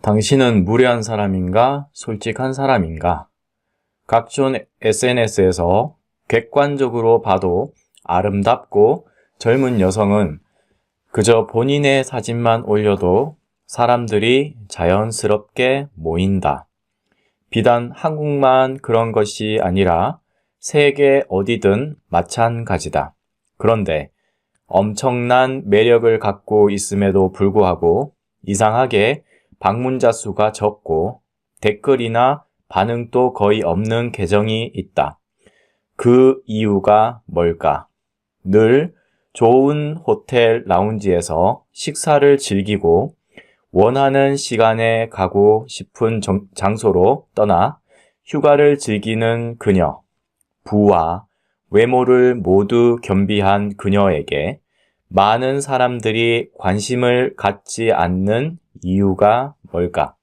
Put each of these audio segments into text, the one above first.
당신은 무례한 사람인가? 솔직한 사람인가? 각종 SNS에서 객관적으로 봐도 아름답고 젊은 여성은 그저 본인의 사진만 올려도 사람들이 자연스럽게 모인다. 비단 한국만 그런 것이 아니라 세계 어디든 마찬가지다. 그런데 엄청난 매력을 갖고 있음에도 불구하고 이상하게 방문자 수가 적고 댓글이나 반응도 거의 없는 계정이 있다. 그 이유가 뭘까? 늘 좋은 호텔 라운지에서 식사를 즐기고 원하는 시간에 가고 싶은 장소로 떠나 휴가를 즐기는 그녀, 부와 외모를 모두 겸비한 그녀에게 많은 사람들이 관심을 갖지 않는 이유가 뭘까?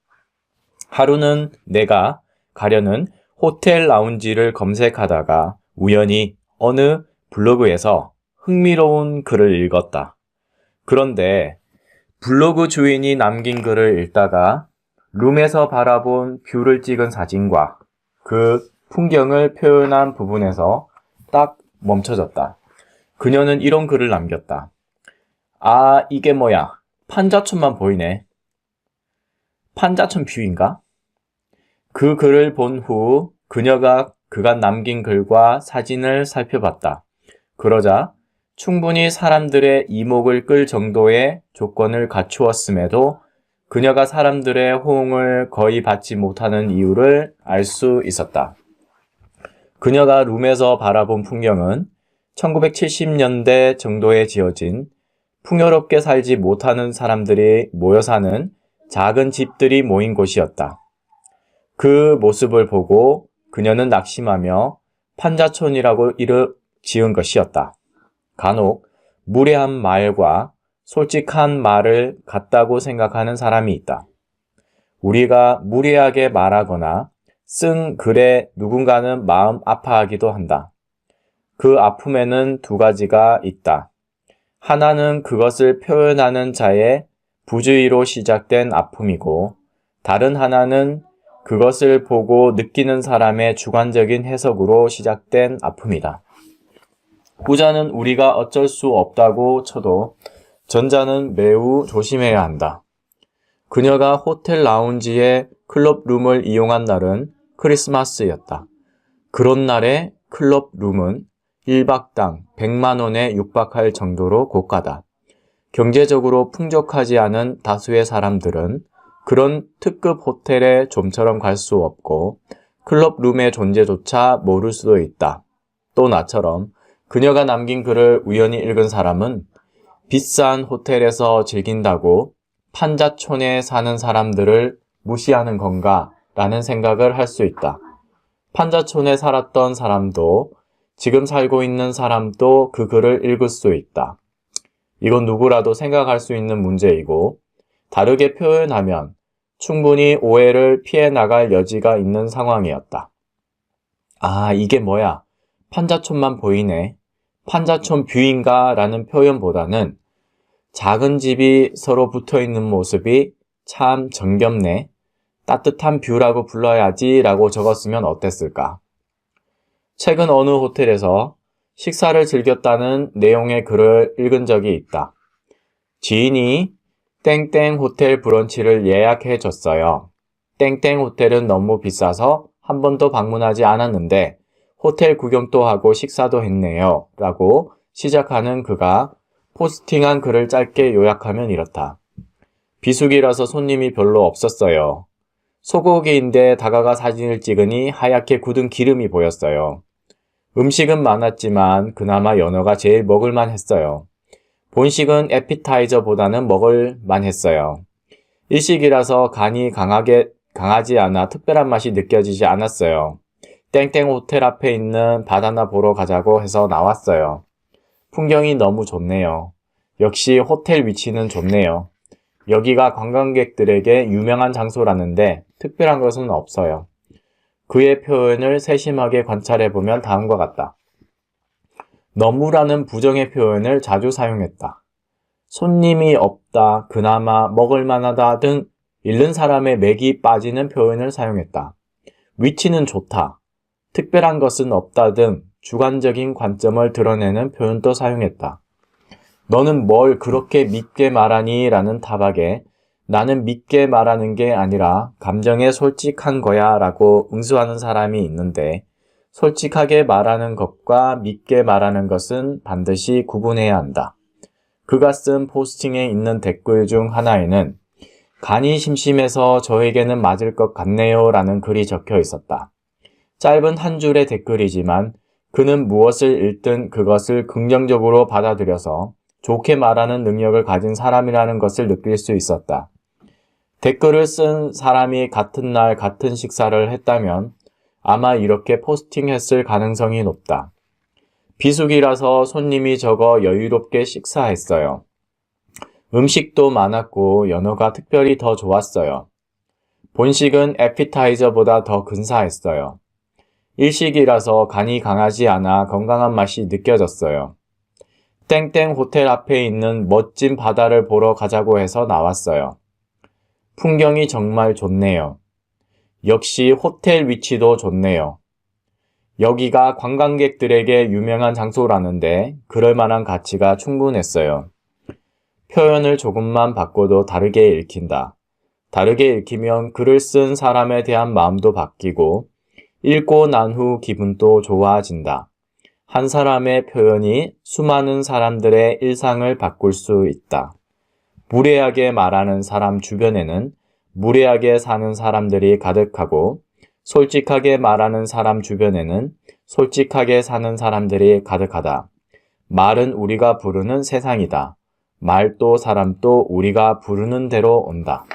하루는 내가 가려는 호텔 라운지를 검색하다가 우연히 어느 블로그에서 흥미로운 글을 읽었다. 그런데 블로그 주인이 남긴 글을 읽다가 룸에서 바라본 뷰를 찍은 사진과 그 풍경을 표현한 부분에서 딱 멈춰졌다. 그녀는 이런 글을 남겼다. 아, 이게 뭐야? 판자촌만 보이네. 판자촌 뷰인가? 그 글을 본 후 그녀가 그간 남긴 글과 사진을 살펴봤다. 그러자 충분히 사람들의 이목을 끌 정도의 조건을 갖추었음에도 그녀가 사람들의 호응을 거의 받지 못하는 이유를 알 수 있었다. 그녀가 룸에서 바라본 풍경은 1970년대 정도에 지어진 풍요롭게 살지 못하는 사람들이 모여 사는 작은 집들이 모인 곳이었다. 그 모습을 보고 그녀는 낙심하며 판자촌이라고 이름 지은 것이었다. 간혹 무례한 말과 솔직한 말을 같다고 생각하는 사람이 있다. 우리가 무례하게 말하거나 쓴 글에 누군가는 마음 아파하기도 한다. 그 아픔에는 두 가지가 있다. 하나는 그것을 표현하는 자의 부주의로 시작된 아픔이고, 다른 하나는 그것을 보고 느끼는 사람의 주관적인 해석으로 시작된 아픔이다. 후자는 우리가 어쩔 수 없다고 쳐도 전자는 매우 조심해야 한다. 그녀가 호텔 라운지의 클럽 룸을 이용한 날은 크리스마스였다. 그런 날의 클럽 룸은 1박당 100만 원에 육박할 정도로 고가다. 경제적으로 풍족하지 않은 다수의 사람들은 그런 특급 호텔에 좀처럼 갈 수 없고 클럽 룸의 존재조차 모를 수도 있다. 또 나처럼 그녀가 남긴 글을 우연히 읽은 사람은 비싼 호텔에서 즐긴다고 판자촌에 사는 사람들을 무시하는 건가? 라는 생각을 할 수 있다. 판자촌에 살았던 사람도 지금 살고 있는 사람도 그 글을 읽을 수 있다. 이건 누구라도 생각할 수 있는 문제이고 다르게 표현하면 충분히 오해를 피해 나갈 여지가 있는 상황이었다. 아, 이게 뭐야? 판자촌만 보이네. 판자촌 뷰인가? 라는 표현보다는 작은 집이 서로 붙어있는 모습이 참 정겹네. 따뜻한 뷰라고 불러야지 라고 적었으면 어땠을까? 최근 어느 호텔에서 식사를 즐겼다는 내용의 글을 읽은 적이 있다. 지인이 땡땡 호텔 브런치를 예약해 줬어요. 땡땡 호텔은 너무 비싸서 한 번도 방문하지 않았는데 호텔 구경도 하고 식사도 했네요. 라고 시작하는 그가 포스팅한 글을 짧게 요약하면 이렇다. 비수기라서 손님이 별로 없었어요. 소고기인데 다가가 사진을 찍으니 하얗게 굳은 기름이 보였어요. 음식은 많았지만 그나마 연어가 제일 먹을만 했어요. 본식은 에피타이저보다는 먹을만 했어요. 일식이라서 간이 강하지 않아 특별한 맛이 느껴지지 않았어요. 땡땡 호텔 앞에 있는 바다나 보러 가자고 해서 나왔어요. 풍경이 너무 좋네요. 역시 호텔 위치는 좋네요. 여기가 관광객들에게 유명한 장소라는데 특별한 것은 없어요. 그의 표현을 세심하게 관찰해보면 다음과 같다. 너무라는 부정의 표현을 자주 사용했다. 손님이 없다, 그나마 먹을만하다 등 잃는 사람의 맥이 빠지는 표현을 사용했다. 위치는 좋다, 특별한 것은 없다 등 주관적인 관점을 드러내는 표현도 사용했다. 너는 뭘 그렇게 밉게 말하니? 라는 타박에 나는 밉게 말하는 게 아니라 감정에 솔직한 거야 라고 응수하는 사람이 있는데, 솔직하게 말하는 것과 밉게 말하는 것은 반드시 구분해야 한다. 그가 쓴 포스팅에 있는 댓글 중 하나에는 간이 심심해서 저에게는 맞을 것 같네요 라는 글이 적혀 있었다. 짧은 한 줄의 댓글이지만 그는 무엇을 읽든 그것을 긍정적으로 받아들여서 좋게 말하는 능력을 가진 사람이라는 것을 느낄 수 있었다. 댓글을 쓴 사람이 같은 날 같은 식사를 했다면 아마 이렇게 포스팅했을 가능성이 높다. 비수기라서 손님이 적어 여유롭게 식사했어요. 음식도 많았고 연어가 특별히 더 좋았어요. 본식은 에피타이저보다 더 근사했어요. 일식이라서 간이 강하지 않아 건강한 맛이 느껴졌어요. 땡땡 호텔 앞에 있는 멋진 바다를 보러 가자고 해서 나왔어요. 풍경이 정말 좋네요. 역시 호텔 위치도 좋네요. 여기가 관광객들에게 유명한 장소라는데 그럴 만한 가치가 충분했어요. 표현을 조금만 바꿔도 다르게 읽힌다. 다르게 읽히면 글을 쓴 사람에 대한 마음도 바뀌고 읽고 난 후 기분도 좋아진다. 한 사람의 표현이 수많은 사람들의 일상을 바꿀 수 있다. 무례하게 말하는 사람 주변에는 무례하게 사는 사람들이 가득하고, 솔직하게 말하는 사람 주변에는 솔직하게 사는 사람들이 가득하다. 말은 우리가 부르는 세상이다. 말도 사람도 우리가 부르는 대로 온다.